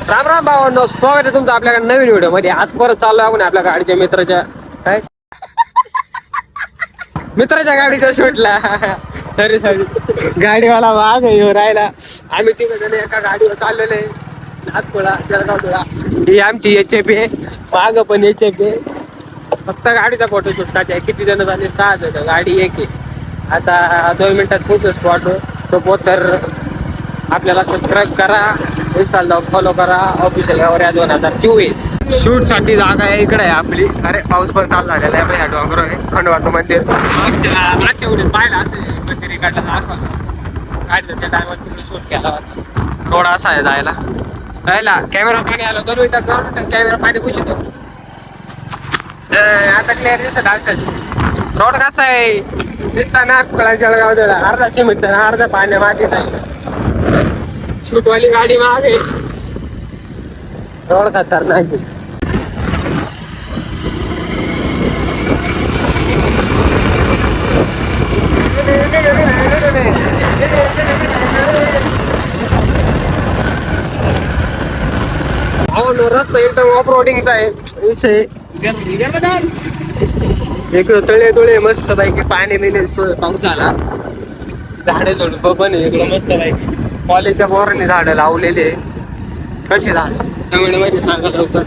राम राम भावांनो, स्वागत आहे तुमचं आपल्या नवीन व्हिडिओ मध्ये. आज परत चाललो आपण आपल्या गाडीच्या मित्राच्या काय मित्राच्या गाडीच्या शूटला. सॉरी गाडीवाला माग येऊ राहिला. आम्ही तिघ जण एका गाडीवर चाललेले, नागपुरा जळगावला. ही आमची HF आहे, माग पण HF आहे. फक्त गाडीचा फोटो शूट आहे. किती जण झाले? 6 जण. गाडी एक आहे. आता 2 मिनिटात पोहोचतो स्पॉट. तो तर आपल्याला सबस्क्राईब करा, इंस्टाला जाऊन फॉलो करा. ऑफिशियल यावर 2024 शूट साठी जागा आहे इकडे आहे आपली. अरे पाऊस पण चालू झालेला आहे. ह्या डोंगर आहे खंडोबाचं मंदिर. मागच्या उडीत पाहिलं असेल मंदिर इकडलं दाखवलं. काढलं त्या टायमात तुम्ही शूट केला होता. रोड असा आहे जायला. कॅमेरा पाणी आलं 2 मिनिटात कॅमेरा पाणी पुशितो. आता क्लिअर दिसत असेल. रोड कसा आहे दिसता ना जळगाव अर्धा चिमिट अर्धा पाण्या मातीच आहे. शूटवाली गाडी मागे. रोड खतरनाक आहे. रस्ता एकदम ऑफ रोडिंगचा आहे. विषय इकडं तळे मस्त पैकी पाणी बिणी पाऊस झाला. झाडे झुडपं पण इकडं मस्त पैकी. कॉलेजच्या पोरांनी झाडं लावलेले. कशी झाड त्यामुळे माहिती सांगा लवकर.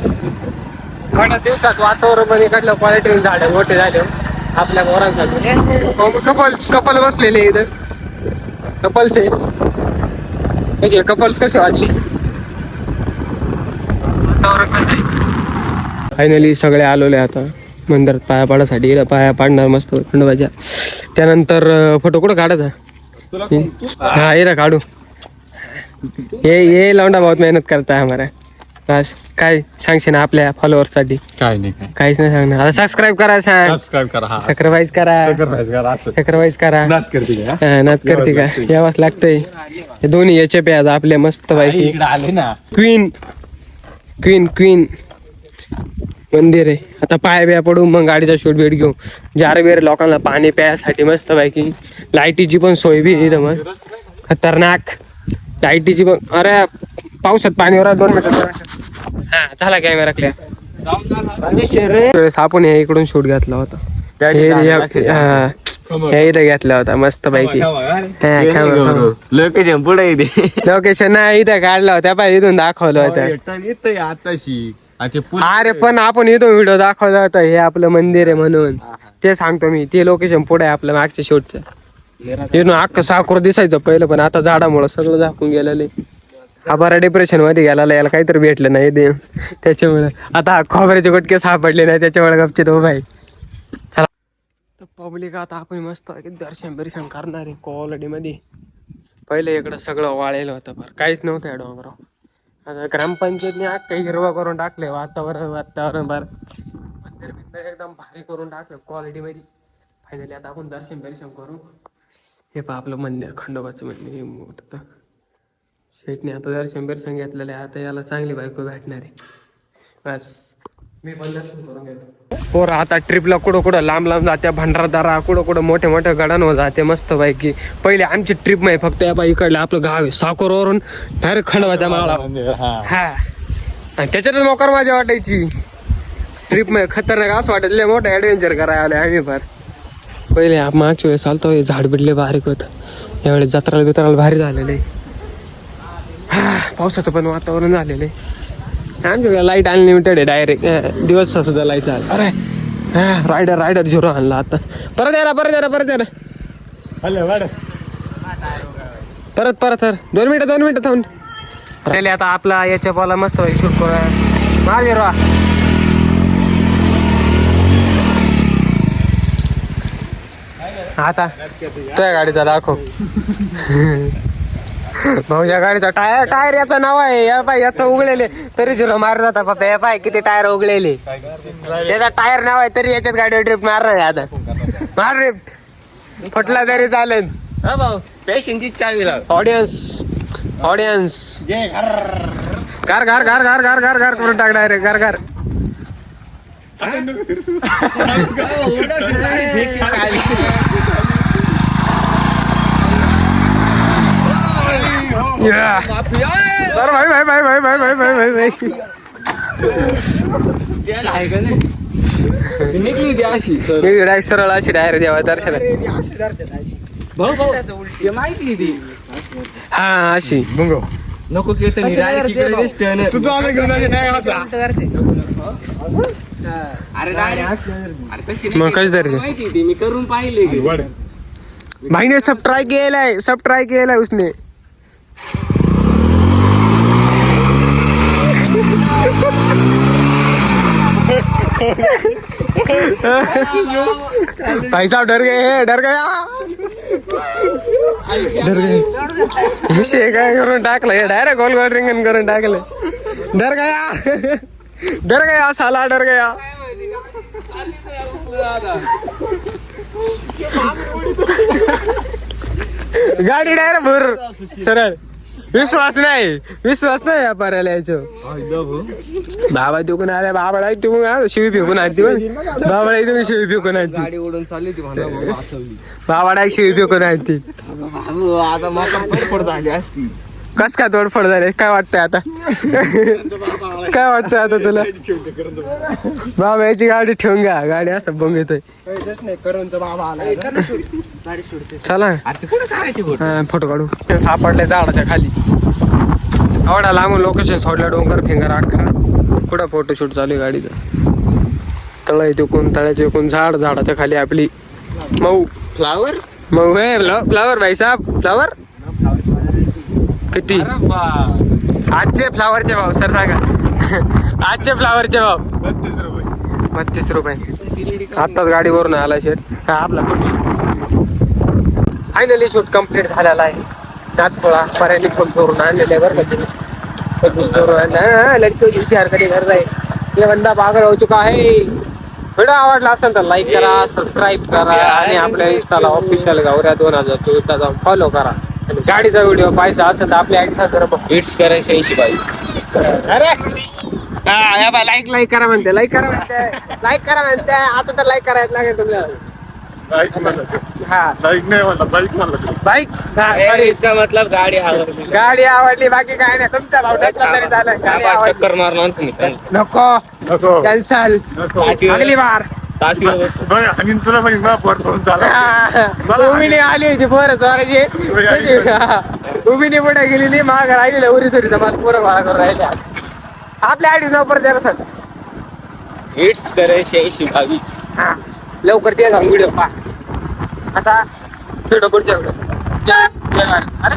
थोड्या दिवसात वातावरण पण इकडलं क्वालिटी झाडं मोठे झाले आपल्या पोरांसाठी. कपल बसलेले इथं. कपल्स आहे कसे कपल्स कसे वाटले? वातावरण कसं आहे? फायनली सगळे आलेले आता मंदिरात पाया पाडासाठी. पाया पाडणार मस्त खंडोबाच्या. त्यानंतर फोटो कुठं काढायचा? हा इरा काढू. ये लौंडा बहुत मेहनत करता है हमारा. बस काय सांगशील ना आपल्या फॉलोअर्स साठी? काय नाही, काहीच नाही सांगणार. आता सबस्क्राईब करा. सबस्क्राईब करा, सॅक्रिफाईस करा. नात करते का यावंच लागतंय. हे दोन्ही HF आज आपल्या मस्त पैकी. इकडे आले ना. क्वीन मंदिर आहे. आता पाय बिया पडू मग गाडीचा शूट भेट घेऊ. जारबेर लोकांना पाणी प्यायसाठी मस्त पैकी. लाईटीची पण सोय बी इथं मग खतरनाक. लाईटीची पण. अरे पावसात पाणीवर 2 मिनिटं. हा झाला कॅमेरा क्लिअर. आपण इकडून शूट घेतला होता. इथं घेतला होता मस्त पैकी. लोकेशन नाही इथं काढला होता. पाय इथून दाखवलं होतं. आताशी अरे पण आपण इथून व्हिडिओ दाखवला होता. हे आपलं मंदिर आहे म्हणून ते सांगतो मी. ते लोकेशन पुढे आहे आपलं मागच्या शूटचं. इथून अख्खं साखर दिसायचं पहिलं, पण आता झाडामुळं सगळं झाकून गेलेलं. हा बरा डिप्रेशन मध्ये गेला. याला काहीतरी भेटलं नाही ते त्याच्यामुळे. आता खोबऱ्याचे गुटके सापडले नाही त्याच्यामुळे गपचित उभा आहे. चला पब्लिक आता आपण मस्त दर्शन करणार आहे क्वालिटी मध्ये. पहिले इकडं सगळं वाळलेलं होतं बरं, काहीच नव्हतं या डोंगरावर. आता ग्रामपंचायतने काही हिरवा करून टाकले. वातावरण बरं मंदिर एकदम भारी करून टाकलं क्वालिटी मध्ये. फायनली आता आपण दर्शन करू. हे पहा आपलं मंदिर खंडोबाचं मंदिर मोठं. शेटने आता दर्शन घेतलेलं आहे. आता याला चांगली बायको भेटणार आहे. बस मी पण दर्शन करून घेतो. पोरं आता ट्रिपला कुठं लांब जात्या. भंडारदारा कुठं मोठ्या गडांवर जाते मस्त पैकी. पहिले आमची ट्रिप मध्ये फक्त या बाई इकडलं आपलं गाव आहे साकोरवरून डायरेक्ट खंडोबाच्या माळा. हा आणि त्याच्यातच मोकार मजा वाटायची. ट्रिप मध्ये खतरनाक असं वाटत लय मोठं ऍडव्हेंचर करायला आले आम्ही. फार पहिले मागच्या वेळेस चालतो झाड बिडले बारीक होत. यावेळेस जत्राला भारी झालेलं आहे. पावसाचं पण वातावरण झालेलं आहे. आमच्या लाईट अनलिमिटेड आहे. डायरेक्ट दिवस सुद्धा लाईट चाल. अरे हा रायडर 0 आणला आता. परत याला परत 2 मिनिटं थांबून राहिले. आता आपला याच्या बॉला मस्त शूट करू. मार गिरवा. आता तुझ्या गाडीचा दाखव. भाऊच्या गाडीचा टायर याचं नाव आहे. या पाय याचं उघडलेले तरी 0 मारत होता पप्पा. या पाय किती टायर उघडलेले. याचा टायर नाव आहे तरी याच्यात गाडीवर ड्रिफ्ट मारणार आहे. आता मार ड्रिफ्ट फटला तरी चालेल. हा भाऊ पेशंटची चावी लाव. ऑडियन्स गार करून टाक डायरेक्ट गार. तर भाई नाही. निघली ती अशी डायरेक्ट सरळ अशी डायरेक्ट देवा दर्शनात. भाऊ भाऊ ते माहिती ती हा अशी नको कीर्तन अरे मग कशी धरते माहिती ती मी करून पाहिले भाई ने सब ट्राई किया है उसने. भाई साहब डर गए. विषय काय करून टाकलं डायरेक्ट गोल गोल रिंगण करून टाकलं. डर गया साला डर गया. गाडी डायरेक्ट भर सरळ. विश्वास नाही व्यापाराला यायचं. बाबा तिकून आल्या बाबाला तिकून शिवी फेकून आणती. बाबाला तुम्ही शिवी फेकून आणती. गाडी ओढून चालली ती बाबा डायरेक्ट शिवी फेकून आणती. आता मला फडफड झाली असती. कस काय तोडफोड झाले काय वाटतंय आता. काय वाटतंय आता तुला. बाबा याची गाडी ठेवून घ्या. गाडी असं बंग येतोय. चला फोटो काढू. सापडले झाडाच्या खाली. एवढा लांबून लोकेशन सोडलं. डोंगर फिंगर अख्खा. कुठं फोटोशूट चालू आहे गाडीचं. तळ्याच्या एकूण झाडाच्या खाली आपली मऊ फ्लावर फ्लावर भाई साहेब फ्लावर किती आजचे फ्लावरचे भाव सर सांगा. आजचे फ्लावरचे भाव 32 रुपये. आत्ताच गाडीवरून आला शेट. हा आपला फायनली शूट कम्प्लीट झालेला आहे. त्यात थोडा पर्यायी पण करून आणलेला आहे बरं का. लडकी दिवशी हरकती कर जाईल. ये बंदा पागल हो चुका है. व्हिडिओ आवडला असेल तर लाईक करा, सबस्क्राईब करा आणि आपल्या इंस्टाला ऑफिशियल गौऱ्या 2024 जाऊन फॉलो करा. आणि गाडीचा व्हिडिओ पाहायचा असेल तर आपल्या आयडी जरा हिट्स करायचे 80 पाहिजे. अरे हा लाईक करा म्हणते. लाईक करा म्हणते आता तर लाईक करायला लागेल तुमच्या. बाईक इसका मतलब गाडी आवडली बाकी काय नाही. तुमचा भाव टाकला तरी चालेल. गाडी आवडली. चक्कर मारला ना तुम्ही. नको कॅन्सल अगली बार. उभी आली होती पोरं चोराची. उभी पुढे गेलेली माग राहिलेली उरी सुरीचा मला पोरं भाडा करून राहिल्या. आपल्या आयडी नंबर द्या सर. हिट्स करायचे 80-22. हा लवकर ते व्हिडिओ पहा. आता व्हिडिओ पुढच्या व्हिडिओ. अरे